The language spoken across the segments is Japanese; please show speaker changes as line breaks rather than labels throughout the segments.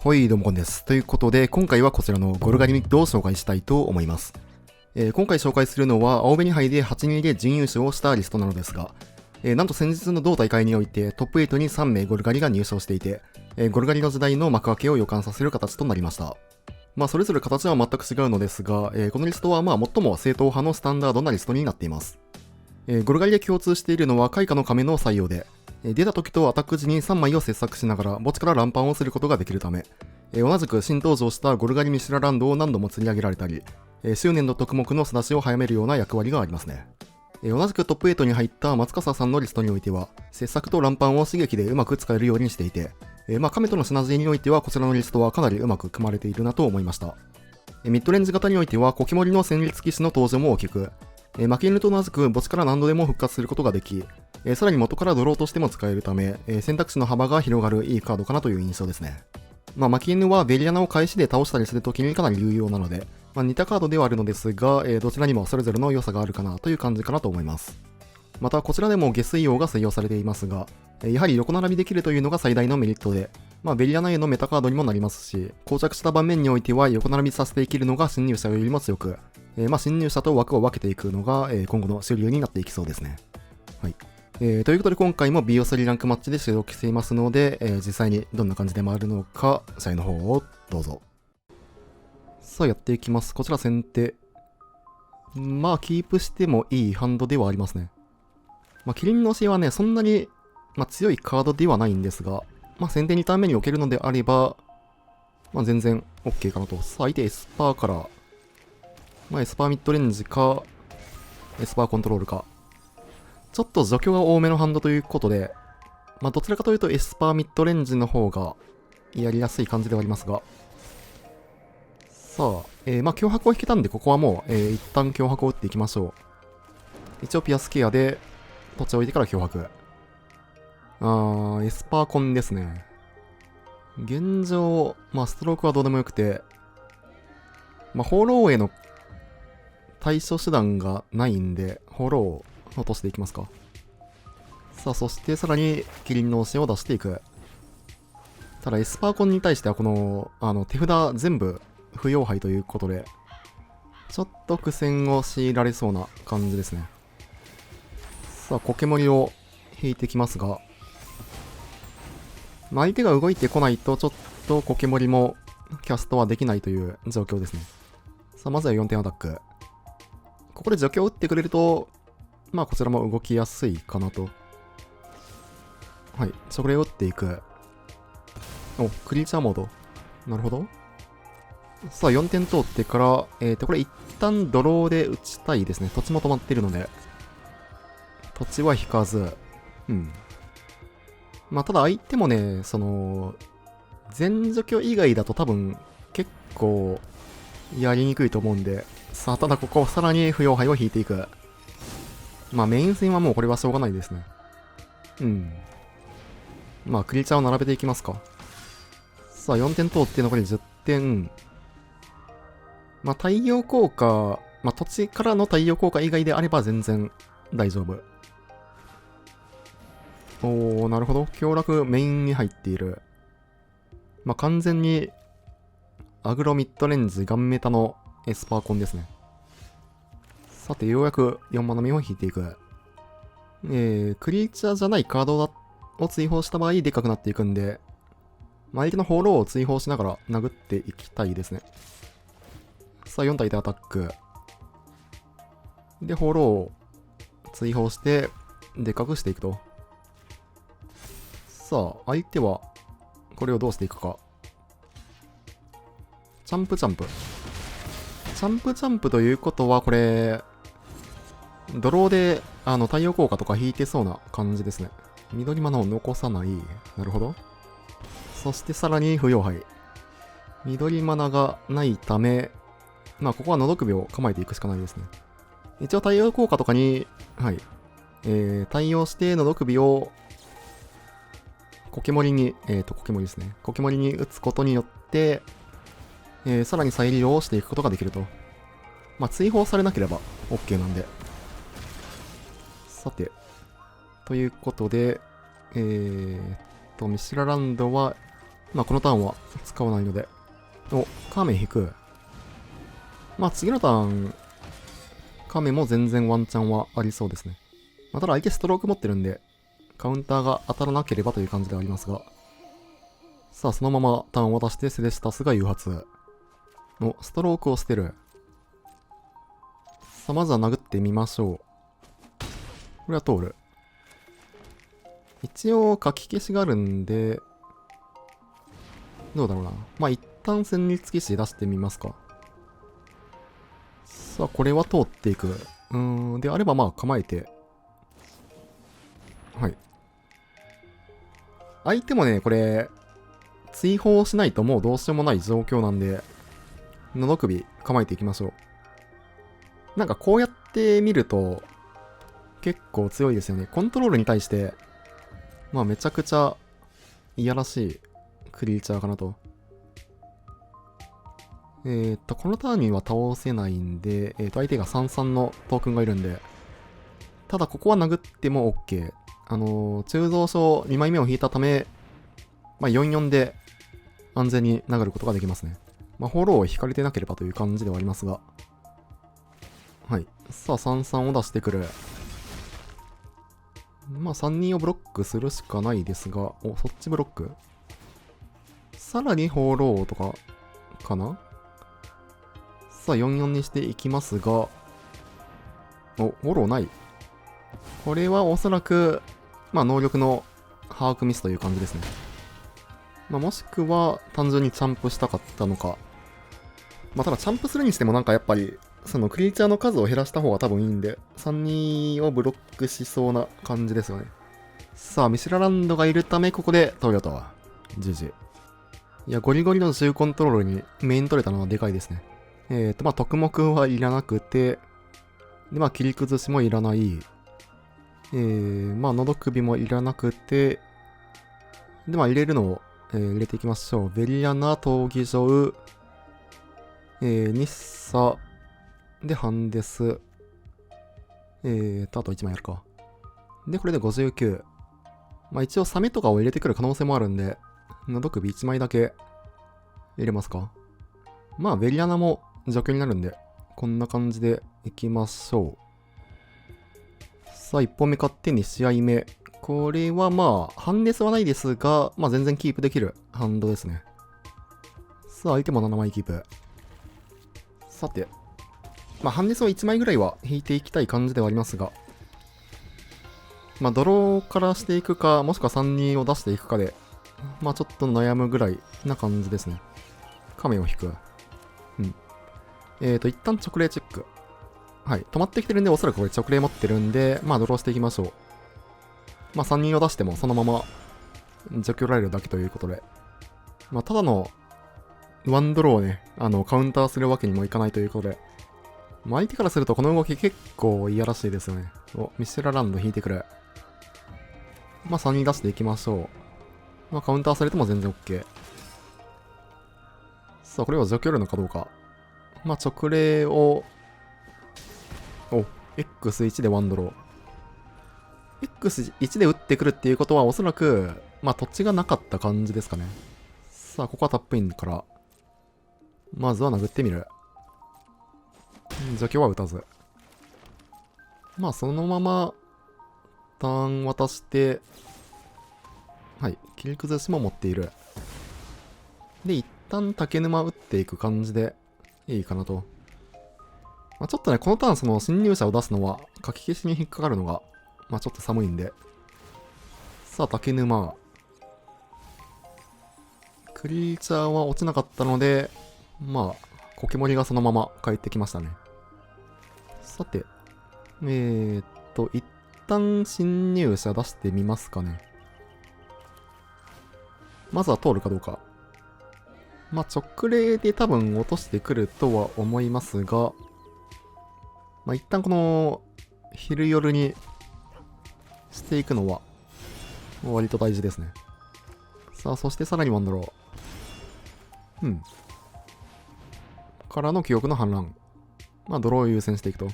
はい、どうもこんです。ということで、今回はこちらのゴルガリミッドを紹介したいと思います。今回紹介するのは、青紅杯で8-2で準優勝をしたリストなのですが、なんと先日の同大会においてトップ8に3名ゴルガリが入賞していて、ゴルガリの時代の幕開けを予感させる形となりました。それぞれ形は全く違うのですが、このリストは最も正統派のスタンダードなリストになっています。ゴルガリで共通しているのは開花の亀の採用で、出た時とアタック時に3枚を切削しながら墓地から乱反をすることができるため、同じく新登場したゴルガリミシュラランドを何度も釣り上げられたり、執念の特目の育ちを早めるような役割がありますね。同じくトップ8に入った松笠さんのリストにおいては、切削と乱反を刺激でうまく使えるようにしていて、亀とのシナジーにおいてはこちらのリストはかなりうまく組まれているなと思いました。ミッドレンジ型においてはコキモリの戦慄騎士の登場も大きく、負け犬と同じく墓地から何度でも復活することができ、さらに元からドローとしても使えるため、選択肢の幅が広がるいいカードかなという印象ですね。負け犬はベリアナを返しで倒したりするときにかなり有用なので、似たカードではあるのですが、どちらにもそれぞれの良さがあるかなという感じかなと思います。またこちらでも下水王が採用されていますが、やはり横並びできるというのが最大のメリットで、ベリアナへのメタカードにもなりますし、膠着した盤面においては横並びさせて生きるのが侵入者よりも強く、侵入者と枠を分けていくのが、今後の主流になっていきそうですね。はい。ということで今回も BO3 ランクマッチで収録していますので、実際にどんな感じで回るのか、試合の方をどうぞ。さあやっていきます。こちら先手。キープしてもいいハンドではありますね。キリンの教えはね、そんなに、強いカードではないんですが、先手2ターン目に置けるのであれば、全然 OK かなと。さあ相手エスパーから、エスパーミッドレンジか、エスパーコントロールか。ちょっと除去が多めのハンドということで、どちらかというとエスパーミッドレンジの方がやりやすい感じではありますが。さあ、脅迫を引けたんで、ここはもう、一旦脅迫を打っていきましょう。一応ピアスケアで、土地を置いてから脅迫。エスパーコンですね。現状、ストロークはどうでもよくて、放浪への対処手段がないんで、放浪を落としていきますか。さあ、そしてさらにキリンの教えを出していく。ただエスパーコンに対してはこの、手札全部不要牌ということで、ちょっと苦戦を強いられそうな感じですね。さあ、コケモリを引いてきますが、相手が動いてこないとちょっとコケモリもキャストはできないという状況ですね。さあ、まずは4点アタック。ここで除去を打ってくれると、こちらも動きやすいかなと。はい、それを打っていく。お、クリーチャーモード。なるほど。さあ、4点通ってから、これ一旦ドローで打ちたいですね。土地も止まっているので。土地は引かず。ただ相手もね、全除去以外だと多分、結構、やりにくいと思うんで。さあ、ただここ、さらに不要牌を引いていく。メイン戦はもうこれはしょうがないですね。クリーチャーを並べていきますか。さあ、4点通って残り10点。太陽効果、土地からの太陽効果以外であれば全然大丈夫。おー、なるほど。強楽メインに入っている。完全に、アグロミッドレンジガンメタのエスパーコンですね。さて、ようやく4マナ目を引いていく。クリーチャーじゃないカードを追放した場合、でかくなっていくんで、相手のホローを追放しながら殴っていきたいですね。さあ、4体でアタック。で、ホローを追放して、でかくしていくと。さあ、相手は、これをどうしていくか。チャンプチャンプ。チャンプチャンプということは、これ、ドローで、太陽効果とか引いてそうな感じですね。緑マナを残さない。なるほど。そしてさらに不要牌。緑マナがないため、ここはのど首を構えていくしかないですね。一応太陽効果とかに、はい。対応してのど首を、コケモリに、コケモリですね。コケモリに打つことによって、さらに再利用をしていくことができると。追放されなければ OK なんで。さて。ということで、ミシュラランドはまあこのターンは使わないので。お、カメ引く。まあ次のターン、カメも全然ワンチャンはありそうですね。まあただ相手ストローク持ってるんで、カウンターが当たらなければという感じではありますが。さあそのままターンを渡してセレスタスが誘発。のストロークを捨てる。さあまずは殴ってみましょう。これは通る。一応書き消しがあるんで、どうだろうな。まあ一旦戦慄騎士出してみますか。さあこれは通っていく。であればまあ構えて。はい。相手もね、これ、追放しないともうどうしようもない状況なんで、喉首構えていきましょう。なんかこうやって見ると、結構強いですよね。コントロールに対して、まあめちゃくちゃいやらしいクリーチャーかなと。このターンには倒せないんで、相手が33のトークンがいるんで、ただここは殴っても OK。鋳造書2枚目を引いたため、まあ44で安全に殴ることができますね。まあフォローを引かれてなければという感じではありますが。はい。さあ33を出してくる。まあ3人をブロックするしかないですが、お、そっちブロック。さらにフォローとか、かな。さあ44にしていきますが、お、フォローない。これはおそらく、まあ能力の把握ミスという感じですね。まあもしくは単純にチャンプしたかったのか。まあただチャンプするにしてもなんかやっぱり、そのクリーチャーの数を減らした方が多分いいんで、3人をブロックしそうな感じですよね。さあ、ミシュラランドがいるため、ここでトヨタは。GG。いや、ゴリゴリの銃コントロールにメイン取れたのはでかいですね。まあ、特目はいらなくて、で、まあ、切り崩しもいらない。まあ、喉首もいらなくて、で、まあ、入れるのを、入れていきましょう。ベリアナ、闘技場、日サ、で、ハンデス。あと1枚あるか。で、これで59。まあ一応サメとかを入れてくる可能性もあるんで、喉首1枚だけ入れますか。まあベリアナも除去になるんで、こんな感じでいきましょう。さあ1本目勝って2試合目。これはまあ、ハンデスはないですが、まあ全然キープできるハンドですね。さあ相手も7枚キープ。さて、まあハンデスを1枚ぐらいは引いていきたい感じではありますが、まあドローからしていくか、もしくは3人を出していくかで、まあちょっと悩むぐらいな感じですね。亀を引く。一旦直令チェック。はい。止まってきてるんで、おそらくこれ直令持ってるんで、まあドローしていきましょう。まあ3人を出してもそのまま除去られるだけということで。まあただのワンドローをね、カウンターするわけにもいかないということで。まあ相手からするとこの動き結構いやらしいですよね。お、ミシュラランド引いてくる。まあ3人出していきましょう。まあカウンターされても全然 OK。さあこれを除去るのかどうか。まあ直令を、お、X1 でワンドロー。X1 で打ってくるっていうことはおそらく、まあ土地がなかった感じですかね。さあここはタップインから。まずは殴ってみる。除去は打たず。まあそのまま、ターン渡して、はい、切り崩しも持っている。で、一旦竹沼打っていく感じでいいかなと。まあ、ちょっとね、このターンその侵入者を出すのは、書き消しに引っかかるのが、まあちょっと寒いんで。さあ、竹沼。クリーチャーは落ちなかったので、まあ、コケモリがそのまま帰ってきましたね。さて、一旦侵入者出してみますかね。まずは通るかどうか。まあ、直令で多分落としてくるとは思いますが、まあ、一旦この、昼夜にしていくのは、割と大事ですね。さあ、そしてさらにワンドロー。からの記憶の反乱。まあ、ドローを優先していくと。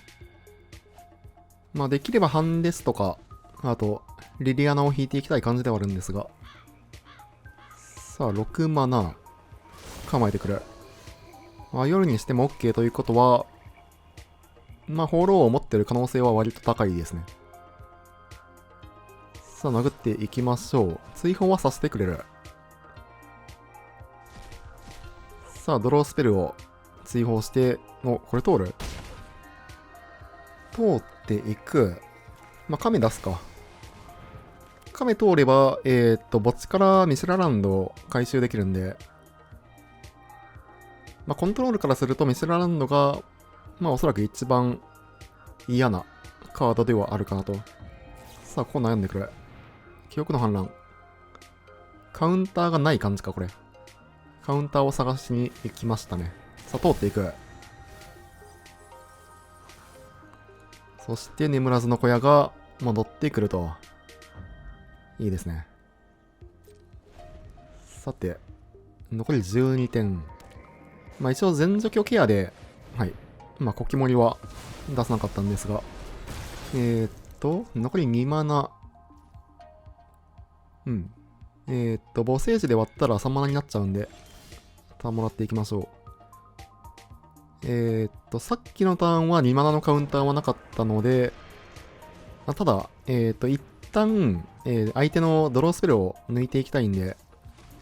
まあ、できればハンデスとか、あと、リリアナを引いていきたい感じではあるんですが。さあ、6マナ。構えてくる。まあ、夜にしても OK ということは、まあ、放浪を持ってる可能性は割と高いですね。さあ、殴っていきましょう。追放はさせてくれる。さあ、ドロースペルを追放して、これ通る？通っていく。まあ、亀出すか。亀通れば、墓地からミシュラランドを回収できるんで、まあ、コントロールからするとミシュラランドが、まあ、おそらく一番嫌なカードではあるかなと。さあ、ここ悩んでくれ。記憶の反乱。カウンターがない感じか、これ。カウンターを探しに行きましたね。さあ、通っていく。そして、眠らずの小屋が戻ってくると。いいですね。さて、残り12点。まあ一応全除去ケアで、はい。まあコキモリは出さなかったんですが。残り2マナ。うん。母性児で割ったら3マナになっちゃうんで、ターンもらっていきましょう。さっきのターンは2マナのカウンターはなかったので、ただ、一旦、相手のドロースペルを抜いていきたいんで、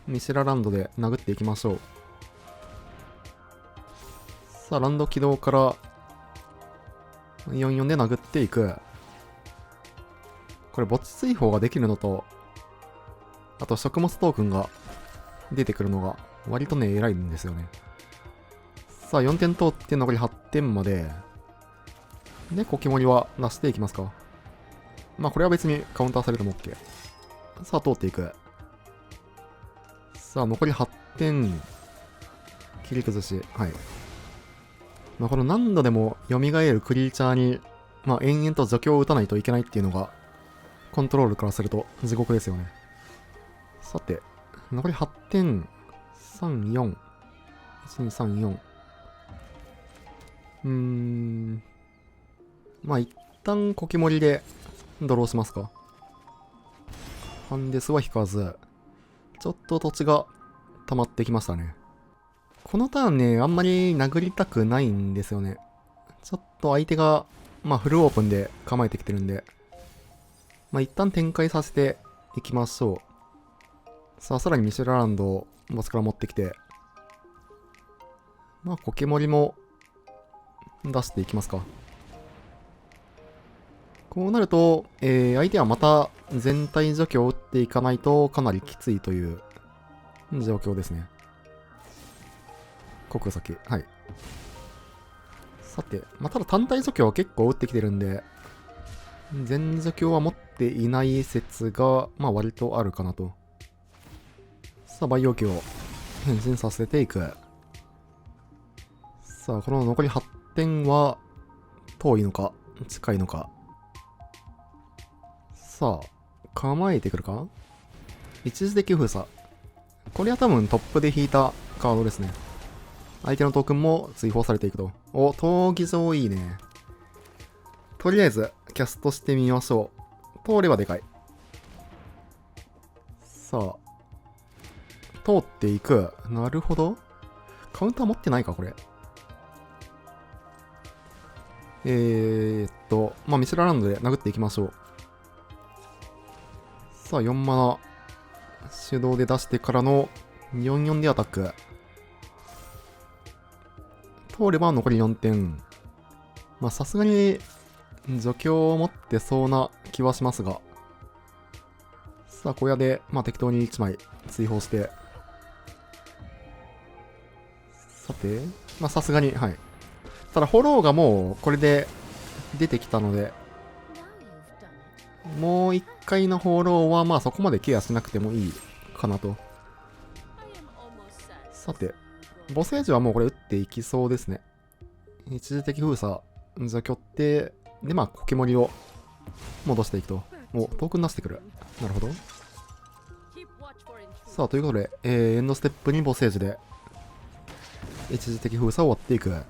ミシェラランドで殴っていきましょう。さあ、ランド起動から44で殴っていく。これ、墓地追放ができるのと、あと食物トークンが出てくるのが割とね、偉いんですよね。さあ、4点通って残り8点まで。で、コキモリは出していきますか。まあ、これは別にカウンターされても OK。さあ、通っていく。さあ、残り8点。切り崩し。はい。まあ、この何度でも蘇るクリーチャーに、まあ、延々と除去を打たないといけないっていうのが、コントロールからすると地獄ですよね。さて、残り8点。3、4。1、2、3、4。まあ、一旦コキモリでドローしますか。ハンデスは引かず。ちょっと土地が溜まってきましたね。このターンね、あんまり殴りたくないんですよね。ちょっと相手が、まあフルオープンで構えてきてるんで、まあ一旦展開させていきましょう。さあ、さらにミシェラランドをボスから持ってきて、まあコケモリも出していきますか。こうなると、相手はまた全体除去を打っていかないとかなりきついという状況ですね。国先。はい。さて、まあ、ただ単体除去は結構打ってきてるんで、全除去は持っていない説が、まあ割とあるかなと。さあ、培養機を変身させていく。さあ、この残り8点は、遠いのか、近いのか。さあ、構えてくるか？一時的封鎖。これは多分トップで引いたカードですね。相手のトークンも追放されていくと。お、闘技場いいね。とりあえず、キャストしてみましょう。通ればでかい。さあ。通っていく。なるほど。カウンター持ってないか、これ。まあ、ミシュラランドで殴っていきましょう。さあ、4マナ。手動で出してからの44でアタック。通れば残り4点。まあ、さすがに除去を持ってそうな気はしますが。さあ、小屋で、まあ、適当に1枚追放して。さて、まあ、さすがに、はい。ただ、フォローがもう、これで出てきたので、もう1回のフォローは、まあ、そこまでケアしなくてもいいかなと。さて、母性児はもうこれ打っていきそうですね。一時的封鎖、除去って、で、まあ、コケモリを戻していくと。お、トークン出してくる。なるほど。さあ、ということで、エンドステップに母性児で、一時的封鎖を割っていく。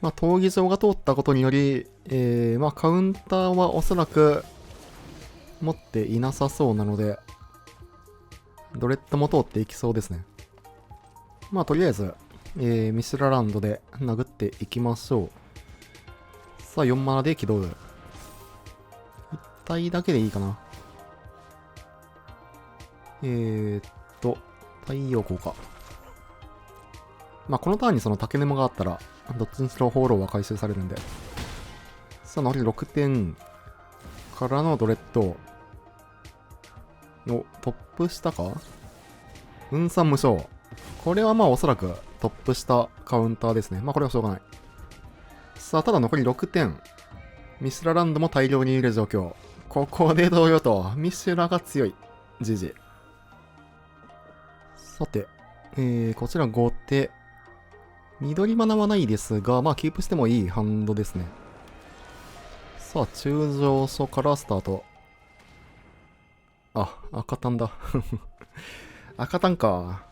まあ、闘技場が通ったことにより、まあ、カウンターはおそらく持っていなさそうなので、ドレッドも通っていきそうですね。まあとりあえず、ミシュラランドで殴っていきましょう。さあ4マナで起動。1体だけでいいかな。太陽光か。まあこのターンにその竹沼があったら、どっちにしろホーローは回収されるんで。さあ残り6点からのドレッド。お、トップ下か？雲散無償。これはまあおそらくトップ下カウンターですね。まあこれはしょうがない。さあ、ただ残り6点。ミシュラランドも大量にいる状況。ここで同様と、ミシュラが強い。GG。さて、こちら後手。緑マナはないですが、まあキープしてもいいハンドですね。さあ、中上所からスタート。あ、赤単だ。赤単か。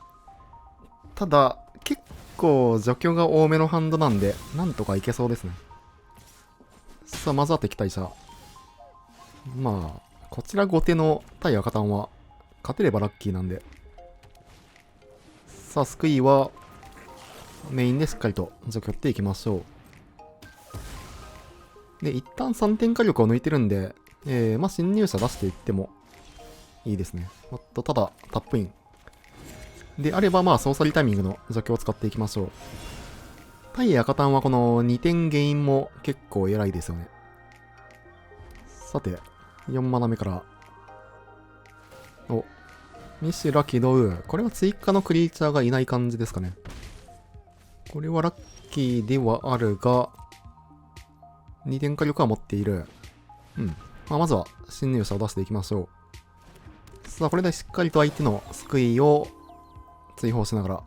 ただ、結構除去が多めのハンドなんで、なんとかいけそうですね。さあ、まずは敵対者。まあ、こちら後手の対赤単は、勝てればラッキーなんで。さあ、スクイは、メインでしっかりと除去っていきましょう。で、一旦3点火力を抜いてるんで、まあ、侵入者出していってもいいですね。ただ、タップイン。であれば、まあ、ソーサリータイミングの除去を使っていきましょう。対赤単はこの2点ゲインも結構偉いですよね。さて、4マナ目から。お、ミシュラ起動。これは追加のクリーチャーがいない感じですかね。これはラッキーではあるが、2点火力は持っている。うん。まあ、まずは侵入者を出していきましょう。さあ、これでしっかりと相手の救いを追放しながら、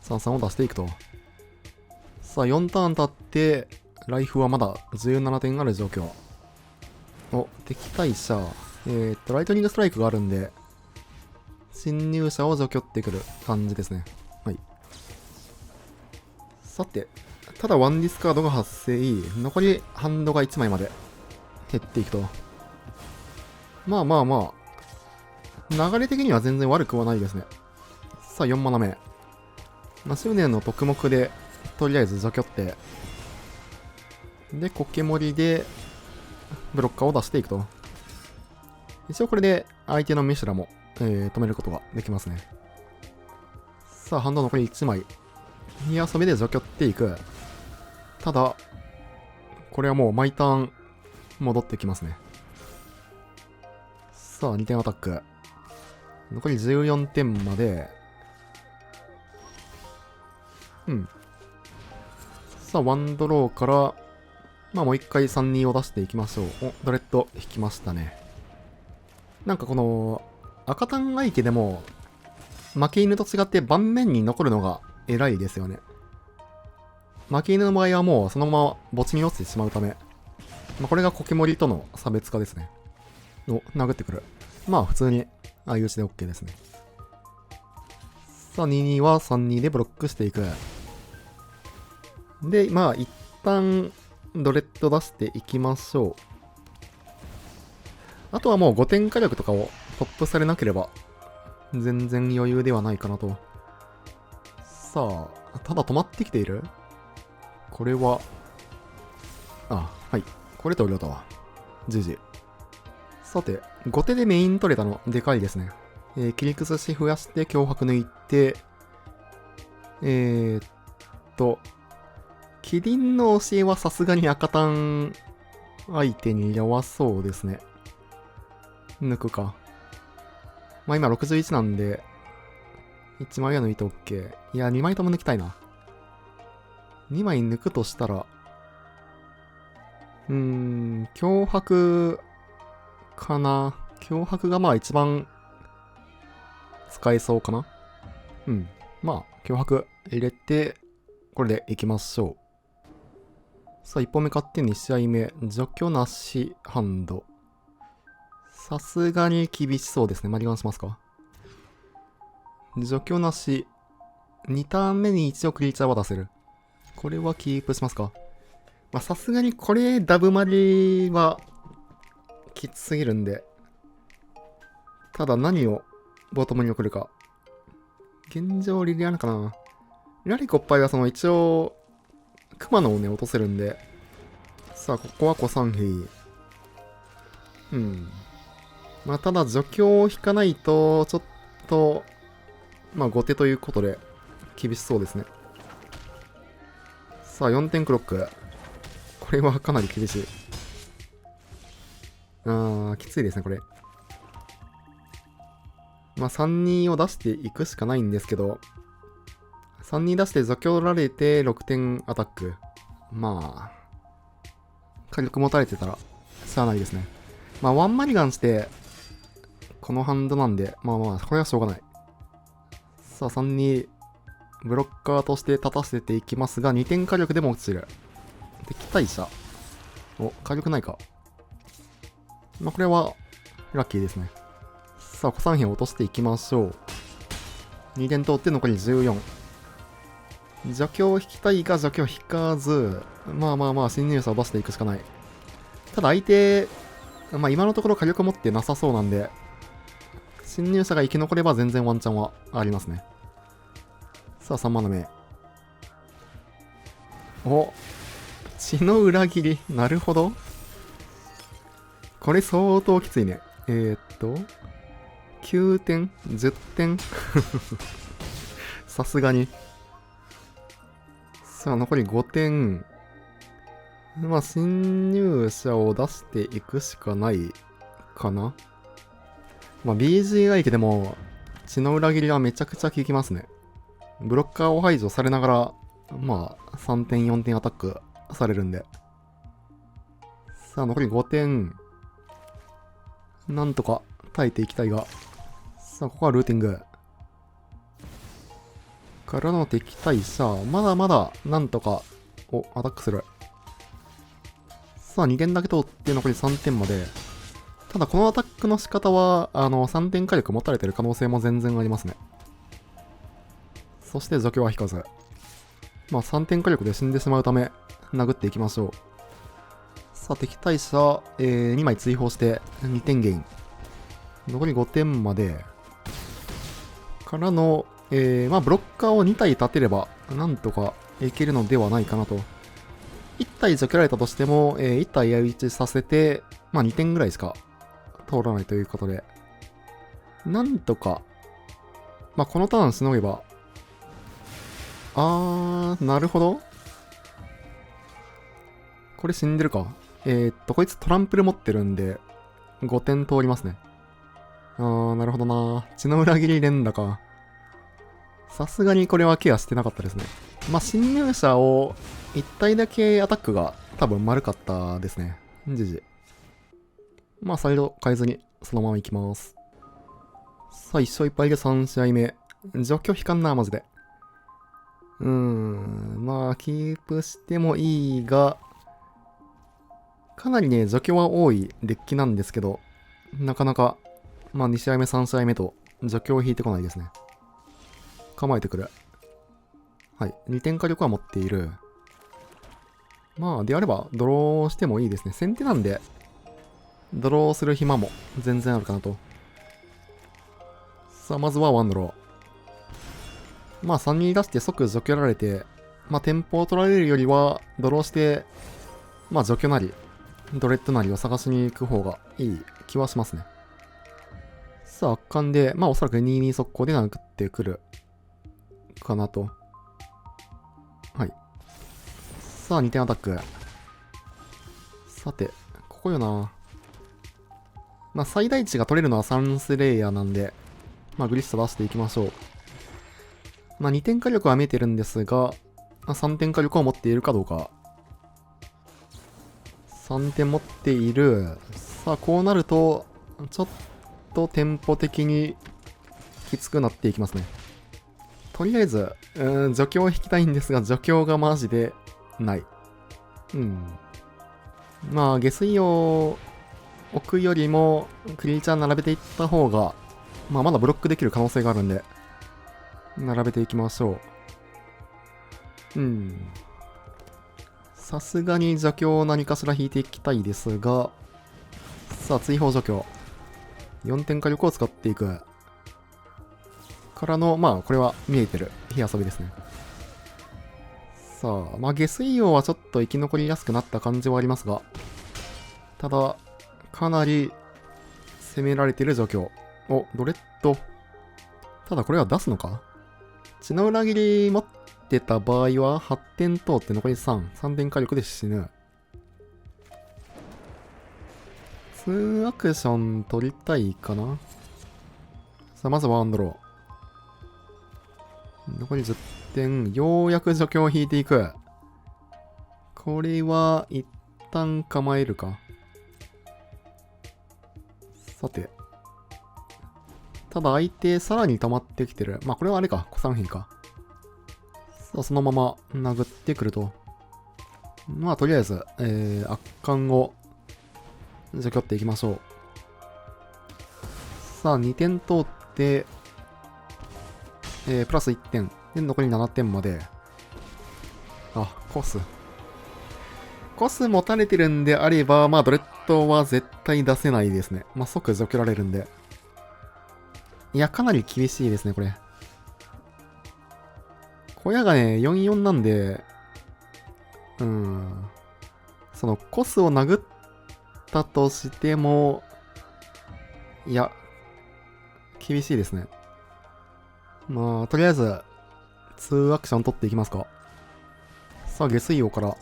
33を出していくと。さあ、4ターン経って、ライフはまだ17点ある状況。お、敵対者。ライトニングストライクがあるんで、侵入者を除去ってくる感じですね。はい。さて、ただワンディスカードが発生。残りハンドが1枚まで減っていくと。まあまあまあ、流れ的には全然悪くはないですね。さあ、4マナ目。まあ、執念の特目で、とりあえず除去って、で、コケモリで、ブロッカーを出していくと。一応これで、相手のミシュラも、止めることができますね。さあ、ハンド残り1枚。火遊びで除去っていく。ただ、これはもう毎ターン、戻ってきますね。さあ、2点アタック。残り14点まで。うん。さあ、ワンドローから、まあもう一回3-2を出していきましょう。お、ドレッド引きましたね。なんかこの、赤単相手でも、負け犬と違って盤面に残るのが偉いですよね。負け犬の場合はもうそのまま墓地に落ちてしまうため、まあ、これがコケモリとの差別化ですね。お、殴ってくる。まあ普通に相打ちで OK ですね。さあ、2-2は3-2でブロックしていく。で、まあ一旦ドレッド出していきましょう。あとはもう5点火力とかをトップされなければ全然余裕ではないかなと。さあ、ただ止まってきている？これは、あ、はい。これと量だわ。GG。さて、後手でメイン取れたの、でかいですね。切り崩し増やして脅迫抜いて、キリンの教えはさすがに赤単相手に弱そうですね。抜くか。まあ今61なんで、1枚は抜いて OK。いや、2枚とも抜きたいな。2枚抜くとしたら、脅迫かな。脅迫がまあ一番使えそうかな。うん。まあ、脅迫入れて、これでいきましょう。さあ、1本目勝って2試合目。除去なしハンド。さすがに厳しそうですね。マリガンしますか？除去なし。2ターン目に一応クリーチャーは出せる。これはキープしますか？まあ、さすがにこれダブマリはきつすぎるんで。ただ何をボトムに送るか。現状リリアナかな。ラリコッパイは一応、熊野をね、落とせるんで。さあ、ここはコサンヘイ。まあ、ただ、除去を引かないと、ちょっと、まあ、後手ということで、厳しそうですね。さあ、4点クロック。これはかなり厳しい。きついですね、これ。まあ、3-2を出していくしかないんですけど、3-2出して除去られて6点アタック。まあ、火力持たれてたら、しゃあないですね。まあ、ワンマリガンして、このハンドなんで、まあまあ、これはしょうがない。さあ、3-2、ブロッカーとして立たせていきますが、2点火力でも落ちる。敵対者。お、火力ないか。まあ、これは、ラッキーですね。さあ、古参兵を落としていきましょう。2点通って残り14。除去を引きたいが除去を引かず、まあまあまあ、侵入者を出していくしかない。ただ相手、まあ今のところ火力持ってなさそうなんで、侵入者が生き残れば全然ワンチャンはありますね。さあ、3マナ目。お、血の裏切り。なるほど。これ相当きついね。9点 ?10 点さすがに。さあ、残り5点。まあ、侵入者を出していくしかないかな。まあ、BGI 機でも、血の裏切りはめちゃくちゃ効きますね。ブロッカーを排除されながら、まあ、3点、4点アタックされるんで。さあ、残り5点。なんとか耐えていきたいが。さあ、ここはルーティング。からの敵対者。まだまだ、なんとか、アタックする。さあ、2点だけ通って残り3点まで。ただ、このアタックの仕方は、3点火力持たれてる可能性も全然ありますね。そして除去は引かず。まあ、3点火力で死んでしまうため、殴っていきましょう。さあ、敵対者、2枚追放して2点ゲイン。残り5点まで。からの、まあ、ブロッカーを2体立てれば、なんとかいけるのではないかなと。1体除けられたとしても、1体相打ちさせて、まあ、2点ぐらいしか通らないということで。なんとか、まあ、このターンしのげば。なるほど。これ死んでるか。こいつトランプル持ってるんで、5点通りますね。なるほどな。血の裏切り連打か。さすがにこれはケアしてなかったですね。まあ、侵入者を1体だけアタックが多分丸かったですね。じじ。まあ、サイド変えずにそのまま行きます。さあ、1勝1敗で3試合目。除去引かんな、マジで。まあ、キープしてもいいが、かなりね、除去は多いデッキなんですけど、なかなか、まあ2試合目、3試合目と除去を引いてこないですね。構えてくる。はい。2点火力は持っている。まあ、であれば、ドローしてもいいですね。先手なんで、ドローする暇も全然あるかなと。さあ、まずはワンドロー。まあ、3人出して即除去られて、まあ、テンポを取られるよりは、ドローして、まあ、除去なり、ドレッドなりを探しに行く方がいい気はしますね。さあ、圧巻で、まあ、おそらく2-2速攻で殴ってくる。かなと。はい。さあ、2点アタック。さて、ここよな。まあ、最大値が取れるのはサンスレイヤーなんで、まあ、グリッサ出していきましょう。まあ、2点火力は見えてるんですが、まあ、3点火力を持っているかどうか。3点持っている。さあ、こうなると、ちょっとテンポ的にきつくなっていきますね。とりあえず、除去を引きたいんですが、除去がマジでない。まあ、下水を置くよりも、クリーチャー並べていった方が、まあ、まだブロックできる可能性があるんで、並べていきましょう。さすがに除去を何かしら引いていきたいですが、さあ、追放除去。4点火力を使っていく。からの、まあ、これは見えてる火遊びですね。さあ、まあ、下水王はちょっと生き残りやすくなった感じはありますが、ただ、かなり攻められている状況。お、ドレッド。ただこれは出すのか？血の裏切り持ってた場合は、8点通って残り3。3点火力で死ぬ。2アクション取りたいかな。さあ、まずワンドロー。残り10点。ようやく除去を引いていく。これは、一旦構えるか。さて。ただ相手さらに溜まってきてる。まあこれはあれか。古参兵か。さあそのまま殴ってくると。まあとりあえず、圧巻を除去っていきましょう。さあ2点通って、プラス1点。で残り7点まで。あ、コス。コス持たれてるんであれば、まあドレッドは絶対出せないですね。まあ即除去られるんで。いや、かなり厳しいですね、これ。小屋がね、44なんで、そのコスを殴ったとしても、いや、厳しいですね。まあ、とりあえず、2アクション取っていきますか。さあ、下水王から。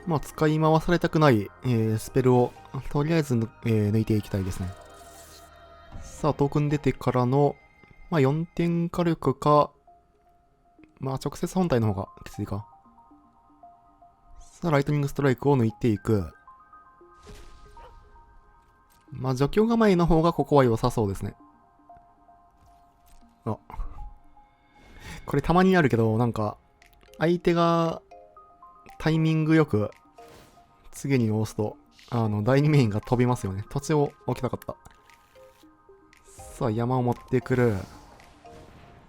まあ、使い回されたくない、スペルを、とりあえず、抜いていきたいですね。さあ、トークン出てからの、まあ、4点火力か、まあ、直接本体の方がきついか。さあ、ライトニングストライクを抜いていく。まあ、除去構えの方がここは良さそうですね。あ。これたまにあるけど、なんか、相手がタイミングよく次に押すと、第2メインが飛びますよね。土地を置きたかった。さあ、山を持ってくる。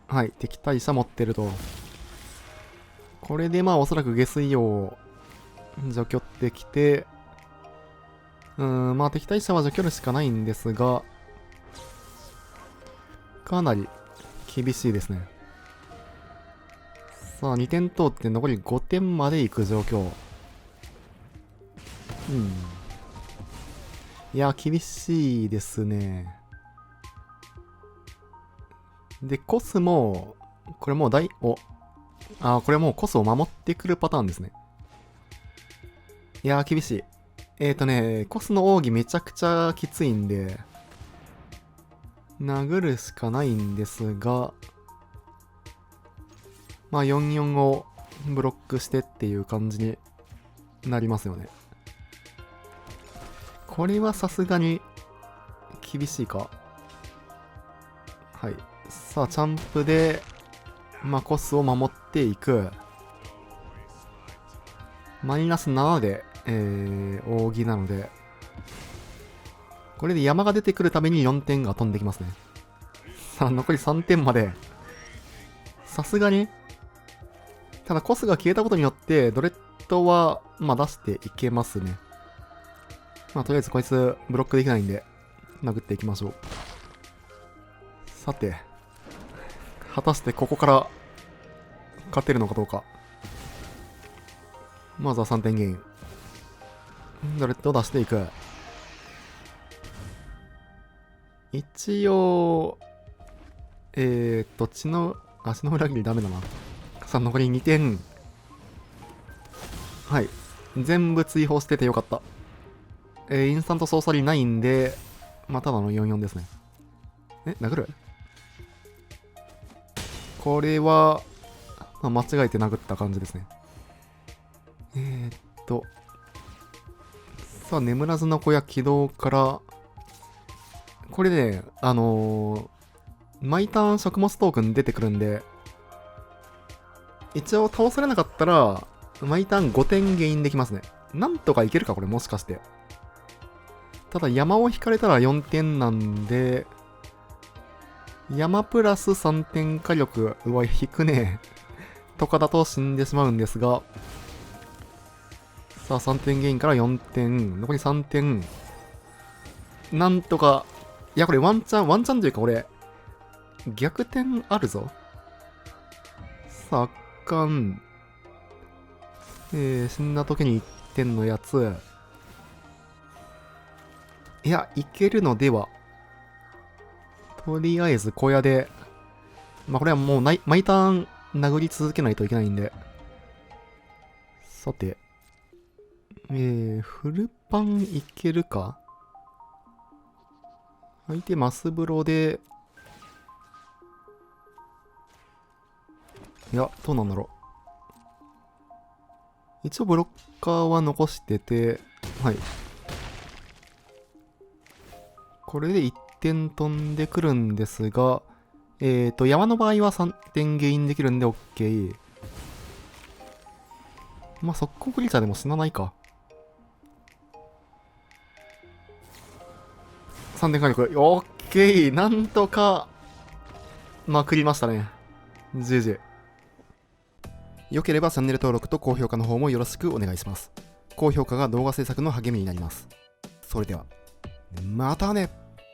はい、敵対者持ってると。これでまあおそらく下水を除去ってきて、まあ敵対者は除去るしかないんですが、かなり厳しいですね。さあ、2点通って残り5点まで行く状況。いや、厳しいですね。で、コスも、これもうこれもうコスを守ってくるパターンですね。いやー、厳しい。コスの奥義めちゃくちゃきついんで、殴るしかないんですが、まあ44をブロックしてっていう感じになりますよね。これはさすがに厳しいか。はい。さあ、チャンプで、まあコスを守っていく。マイナス7で、扇なので、これで山が出てくるために4点が飛んできますね。さあ、残り3点まで。さすがに、ただコスが消えたことによって、ドレッドは、まあ出していけますね。まあとりあえずこいつブロックできないんで、殴っていきましょう。さて、果たしてここから勝てるのかどうか。まずは3点ゲイン。ドレッドを出していく。一応、足の裏切りダメだな。さあ、残り2点。はい。全部追放しててよかった。インスタント操作リないんで、まあ、ただの44ですね。殴る？これは、まあ、間違えて殴った感じですね。さあ、眠らずの小屋起動から、これね、毎ターン食物トークン出てくるんで、一応倒されなかったら、毎ターン5点ゲインできますね。なんとかいけるか、これもしかして。ただ山を引かれたら4点なんで、山プラス3点火力、うわ、引くね。とかだと死んでしまうんですが、さあ3点ゲインから4点、残り3点。なんとか、いやこれワンチャンというか俺、逆転あるぞ。さあ、あかん。死んだ時に1点のやつ。いや、いけるのでは。とりあえず小屋で。まあ、これはもう毎ターン殴り続けないといけないんで。さて。フルパンいけるか？相手マスブロで。いや、どうなんだろう。一応ブロッカーは残してて、はい。これで1点飛んでくるんですが、山の場合は3点ゲインできるんで OK。まあ、速攻クリーチャーでも死なないか。3点火力。OK。なんとか、まくりましたね。GG。良ければチャンネル登録と高評価の方もよろしくお願いします。高評価が動画制作の励みになります。それでは、またね。